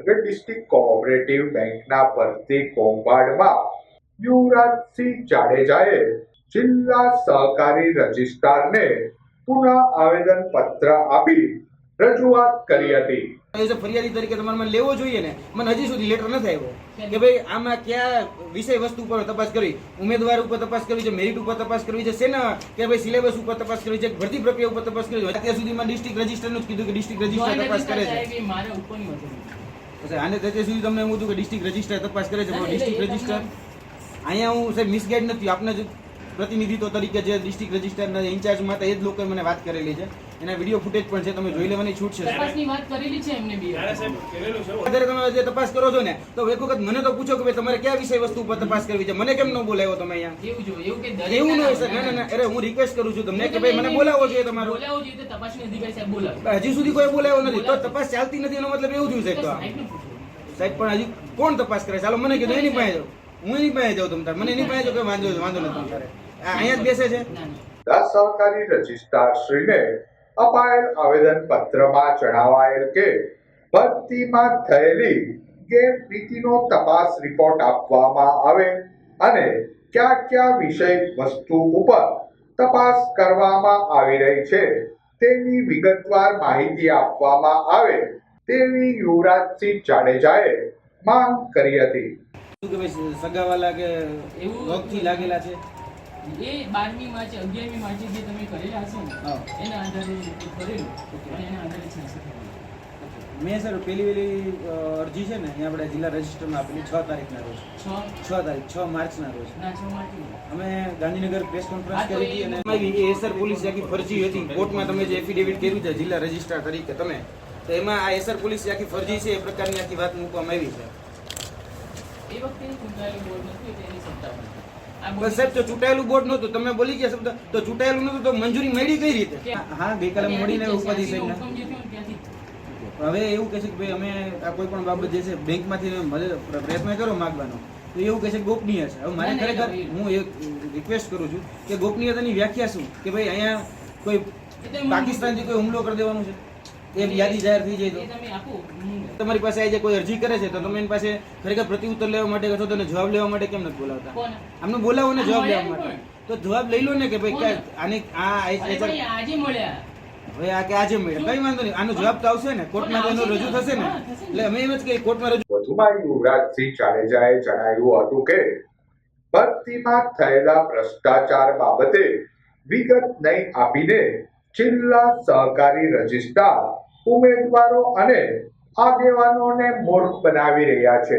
Bhavnagar district cooperative બેંકના ભરતી કૌભાંડમાં યુવરાજસિંહ જાડેજાએ જિલ્લા સહકારી રજિસ્ટ્રારને પુનઃ આવેદન પત્ર આપી રજૂઆત કરી હતી। એઝ અ ફરિયાદી તરીકે તમારે મને લેવો જોઈએ ને, મને હજી સુધી લેટર નથી આવ્યો કે ભાઈ આમાં કયા વિષય વસ્તુ ઉપર તપાસ કરવી, ઉમેદવાર ઉપર તપાસ કરવી છે, મેરિટ ઉપર તપાસ કરવી છે, સેના કે ભાઈ સિલેબસ ઉપર તપાસ કરવી છે, ભરતી પ્રક્રિયા ઉપર તપાસ કરવી છે। અત્યાર સુધીમાં ડિસ્ટ્રિક્ટ રજિસ્ટરનું જ કીધું કે ડિસ્ટ્રિક્ટ રજિસ્ટર તપાસ કરે છે। મારે ઉપરની હતું આને અત્યાર સુધી તમને એમ હતું કે ડિસ્ટ્રિક્ટ રજિસ્ટર તપાસ કરે છે, ડિસ્ટ્રિક્ટ રજિસ્ટર અહીંયા હું સાહેબ મિસગાઈડ નથી, આપને જ પ્રતિનિધિત્વ તરીકે જે ડિસ્ટ્રિક્ટ રજિસ્ટરના ઇન્ચાર્જ માટે એ જ લોકોએ મને વાત કરેલી છે, એના વિડીયો ફૂટેજ પણ છે, તમે જોઈ લેવાની છૂટ છે। તપાસની વાત કરેલી છે એમને બી અત્યારે તમે જે તપાસ કરો છો ને, તો એક વખત મને તો પૂછો કે ભાઈ તમારે કયા વિષય વસ્તુ ઉપર તપાસ કરવી છે, મને કેમ ન બોલાવ્યો તમે અહીંયા? એવું જો એવું કે એવું ન હોય સર, ના ના, અરે હું રિક્વેસ્ટ કરું છું તમને કે ભાઈ મને બોલાવવો જોઈએ, તમારો બોલાવવો જોઈએ તો તપાસની અધિકારી સાહેબ બોલાવે। હજી સુધી કોઈ બોલાવ્યો નથી, તો તપાસ ચાલતી નથી એનો મતલબ એવું થયું સાહેબ? તો સાહેબ પણ હજી કોણ તપાસ કરે? ચાલો મને કીધું એની પાસે જાઉં, હું એની પાસે જાઉં, તમે મને એની પાસે જાઉં કે વાંધો નથી તારે, અહીંયા જ બેસે છે। સહકારી રજિસ્ટ્રાર શ્રીને અપાયેલ આવેદન પત્રમાં જણાવાયેલ કે ભરતીમાં થયેલી ગેરરીતિનો તપાસ રિપોર્ટ આપવામાં આવે અને કયા કયા વિષય વસ્તુ ઉપર તપાસ કરવામાં આવી રહી છે તેની વિગતવાર માહિતી આપવામાં આવે તેવી યુવરાજસિંહ જાડેજાએ માંગ કરી હતી। કે ભાઈ સગાવાલા કે એવું રોગથી લાગેલા છે એ 12મી માર્ચે 11મી માર્ચે જે તમે કરેલા હશે ને એના આધારે કરેલું અને એના આધારે છે। મેં સર પેલી અરજી છે ને એ આપણે જિલ્લા રજિસ્ટરમાં આપેલી 6 તારીખના રોજ, 6 માર્ચના રોજ ના 6 માર્ચ અમે ગાંધીનગર પ્રેસ કોન્ફરન્સ કરી હતી અને એસઆર પોલીસ આખી ફરજી હતી કોર્ટમાં, તમે જે એફિડેવિટ કર્યું છે જિલ્લા રજિસ્ટ્રાર તરીકે તમે, તો એમાં આ એસઆર પોલીસ આખી ફરજી છે એ પ્રકારની આખી વાત મૂકવામાં આવી છે। એ વખતે ચૂંટાયેલું બોર્ડ નથી એટલે એની સત્તા નથી। બસ સાહેબ, તો ચૂંટાયેલું બોર્ડ નહોતું, તમે બોલી ગયા શબ્દ, તો ચૂંટાયેલું નહોતું તો મંજૂરી મળી કઈ રીતે? હા, ગઈકાલે મળીને ઉપાધિ સાહેબ હવે એવું કહે છે કે ભાઈ અમે આ કોઈ પણ બાબત જે છે બેંકમાંથી પ્રયત્ન કરો માગવાનો, તો એવું કહે છે ગોપનીય છે। હવે મારે ખરેખર હું એક રિક્વેસ્ટ કરું છું કે ગોપનીયતાની વ્યાખ્યા શું, કે ભાઈ અહીંયા કોઈ પાકિસ્તાનથી કોઈ હુમલો કરી દેવાનું છે, એ યાદી જાહેર થઈ જાય તો તમારી પાસે આજે કોઈ અરજી કરે છે તો તમે એની પાસે ખરેખર પ્રતિઉત્તર લેવા માટે અથવા તો જવાબ લેવા માટે કેમ નથી બોલાવતા? આમને બોલાવો ને જવાબ લેવા માટે, તો જવાબ લઈ લો ને કે ભાઈ આને આજે મળ્યા, હવે આ કે આજે મળ્યા, કઈ વાંધો નહીં, આનો જવાબ તો આવશે ને કોર્ટમાં, એનો રજૂ થશે ને, એટલે અમે એમ જ કહીએ કોર્ટમાં રજૂ। વધુમાં યુવરાજસિંહ જાડેજાએ જણાવ્યું હતું કે ભરતીમાં થયેલા ભ્રષ્ટાચાર બાબતે વિગત નહીં આપીને જિલ્લા સહકારી રજિસ્ટ્રાર ઉમેદવારો અને આગેવાનોને મૂર્ખ બનાવી રહ્યા છે।